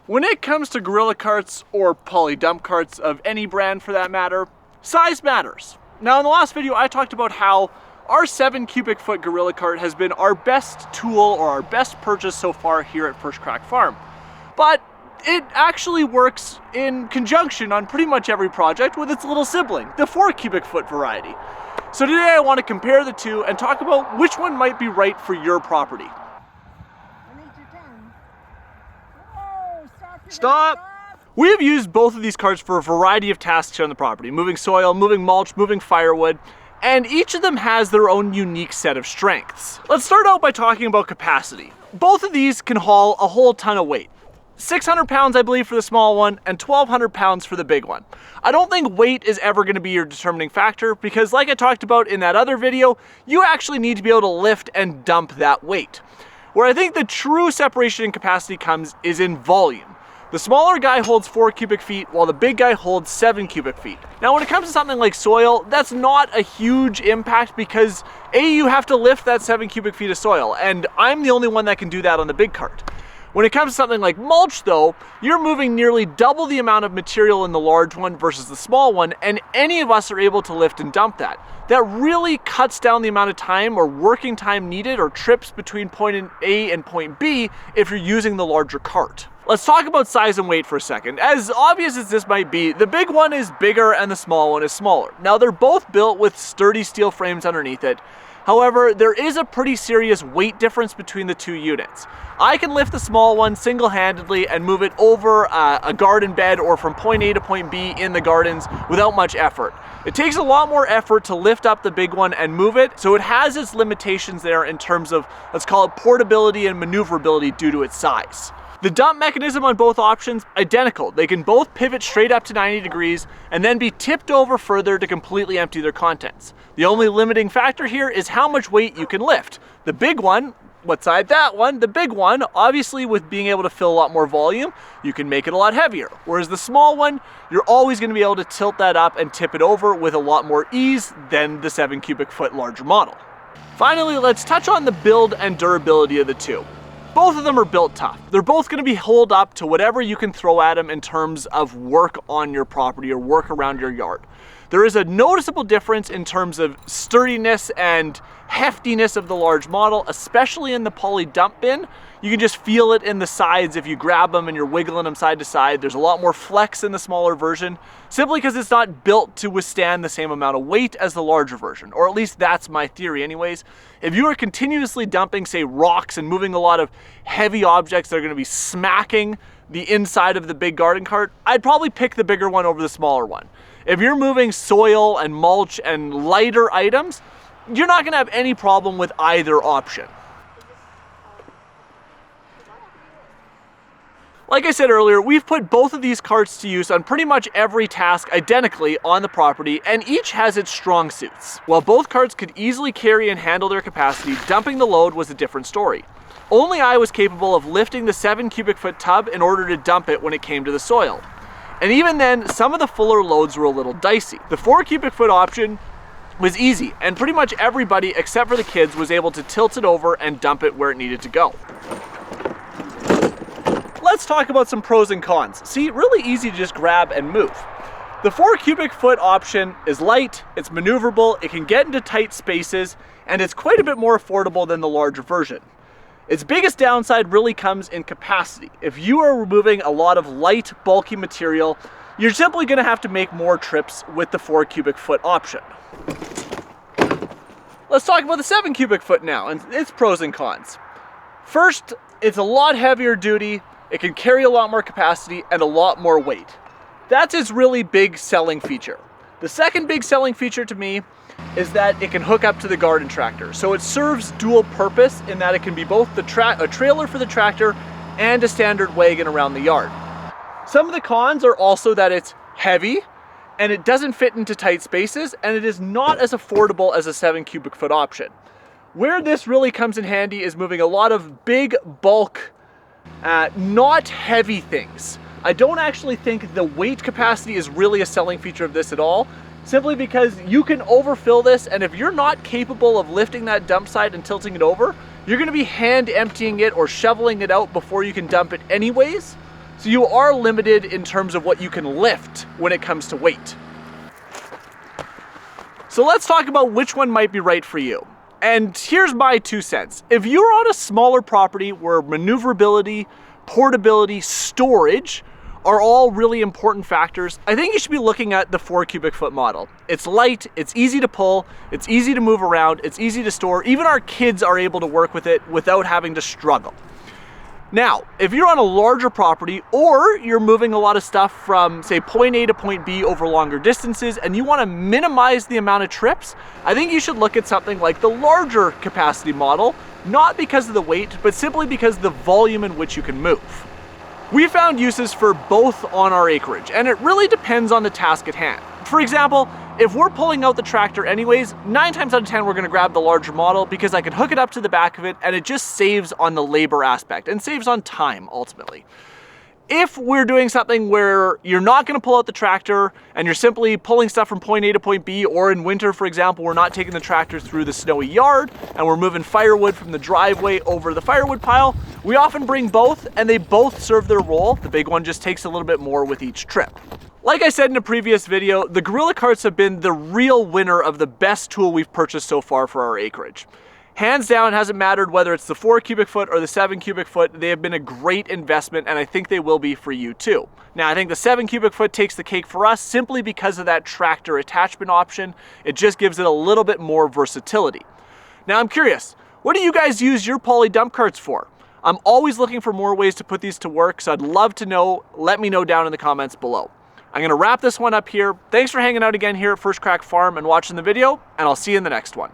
When it comes to gorilla carts, or poly dump carts of any brand for that matter, size matters. Now in the last video I talked about how our 7 cubic foot gorilla cart has been our best tool or our best purchase so far here at First Crack Farm. But it actually works in conjunction on pretty much every project with its little sibling, the 4 cubic foot variety. So today I want to compare the two and talk about which one might be right for your property. Stop! We have used both of these carts for a variety of tasks here on the property, moving soil, moving mulch, moving firewood, and each of them has their own unique set of strengths. Let's start out by talking about capacity. Both of these can haul a whole ton of weight. 600 pounds I believe for the small one and 1,200 pounds for the big one. I don't think weight is ever going to be your determining factor because like I talked about in that other video, you actually need to be able to lift and dump that weight. Where I think the true separation in capacity comes is in volume. The smaller guy holds 4 cubic feet while the big guy holds 7 cubic feet. Now when it comes to something like soil, that's not a huge impact because A, you have to lift that 7 cubic feet of soil, and I'm the only one that can do that on the big cart. When it comes to something like mulch though, you're moving nearly double the amount of material in the large one versus the small one, and any of us are able to lift and dump that. That really cuts down the amount of time or working time needed or trips between point A and point B if you're using the larger cart. Let's talk about size and weight for a second. As obvious as this might be, the big one is bigger and the small one is smaller. Now they're both built with sturdy steel frames underneath it. However, there is a pretty serious weight difference between the two units. I can lift the small one single-handedly and move it over a garden bed or from point A to point B in the gardens without much effort. It takes a lot more effort to lift up the big one and move it, so it has its limitations there in terms of, let's call it portability and maneuverability due to its size. The dump mechanism on both options, identical. They can both pivot straight up to 90 degrees and then be tipped over further to completely empty their contents. The only limiting factor here is how much weight you can lift. The big one, what side that one? The big one, obviously with being able to fill a lot more volume, you can make it a lot heavier. Whereas the small one, you're always going to be able to tilt that up and tip it over with a lot more ease than the 7 cubic foot larger model. Finally, let's touch on the build and durability of the two. Both of them are built tough. They're both going to be hold up to whatever you can throw at them in terms of work on your property or work around your yard. There is a noticeable difference in terms of sturdiness and heftiness of the large model, especially in the poly dump bin. You can just feel it in the sides if you grab them and you're wiggling them side to side. There's a lot more flex in the smaller version, simply because it's not built to withstand the same amount of weight as the larger version, or at least that's my theory anyways. If you are continuously dumping, say, rocks and moving a lot of heavy objects that are going to be smacking the inside of the big garden cart, I'd probably pick the bigger one over the smaller one. If you're moving soil and mulch and lighter items, you're not going to have any problem with either option. Like I said earlier, we've put both of these carts to use on pretty much every task identically on the property, and each has its strong suits. While both carts could easily carry and handle their capacity, dumping the load was a different story. Only I was capable of lifting the 7 cubic foot tub in order to dump it when it came to the soil. And even then, some of the fuller loads were a little dicey. The 4 cubic foot option was easy, and pretty much everybody except for the kids was able to tilt it over and dump it where it needed to go. Let's talk about some pros and cons. See, really easy to just grab and move. The 4 cubic foot option is light, it's maneuverable, it can get into tight spaces, and it's quite a bit more affordable than the larger version. Its biggest downside really comes in capacity. If you are removing a lot of light, bulky material, you're simply going to have to make more trips with the 4 cubic foot option. Let's talk about the 7 cubic foot now and its pros and cons. First, it's a lot heavier duty, it can carry a lot more capacity and a lot more weight. That's its really big selling feature. The second big selling feature to me is that it can hook up to the garden tractor. So it serves dual purpose in that it can be both a trailer for the tractor and a standard wagon around the yard. Some of the cons are also that it's heavy and it doesn't fit into tight spaces, and it is not as affordable as a 7 cubic foot option. Where this really comes in handy is moving a lot of big bulk, not heavy things. I don't actually think the weight capacity is really a selling feature of this at all, simply because you can overfill this, and if you're not capable of lifting that dump site and tilting it over, you're going to be hand emptying it or shoveling it out before you can dump it anyways. So you are limited in terms of what you can lift when it comes to weight. So let's talk about which one might be right for you. And here's my 2 cents. If you're on a smaller property where maneuverability, portability, storage are all really important factors, I think you should be looking at the 4 cubic foot model. It's light, it's easy to pull, it's easy to move around, it's easy to store. Even our kids are able to work with it without having to struggle. Now, if you're on a larger property or you're moving a lot of stuff from, say, point A to point B over longer distances and you want to minimize the amount of trips, I think you should look at something like the larger capacity model, not because of the weight, but simply because of the volume in which you can move. We found uses for both on our acreage, and it really depends on the task at hand. For example, if we're pulling out the tractor anyways, 9 times out of 10 we're gonna grab the larger model because I can hook it up to the back of it and it just saves on the labor aspect and saves on time ultimately. If we're doing something where you're not gonna pull out the tractor and you're simply pulling stuff from point A to point B, or in winter, for example, we're not taking the tractor through the snowy yard and we're moving firewood from the driveway over the firewood pile, we often bring both and they both serve their role. The big one just takes a little bit more with each trip. Like I said in a previous video, the Gorilla carts have been the real winner of the best tool we've purchased so far for our acreage. Hands down, it hasn't mattered whether it's the 4 cubic foot or the 7 cubic foot, they have been a great investment and I think they will be for you too. Now I think the 7 cubic foot takes the cake for us simply because of that tractor attachment option. It just gives it a little bit more versatility. Now I'm curious, what do you guys use your poly dump carts for? I'm always looking for more ways to put these to work, so I'd love to know. Let me know down in the comments below. I'm gonna wrap this one up here. Thanks for hanging out again here at First Crack Farm and watching the video, and I'll see you in the next one.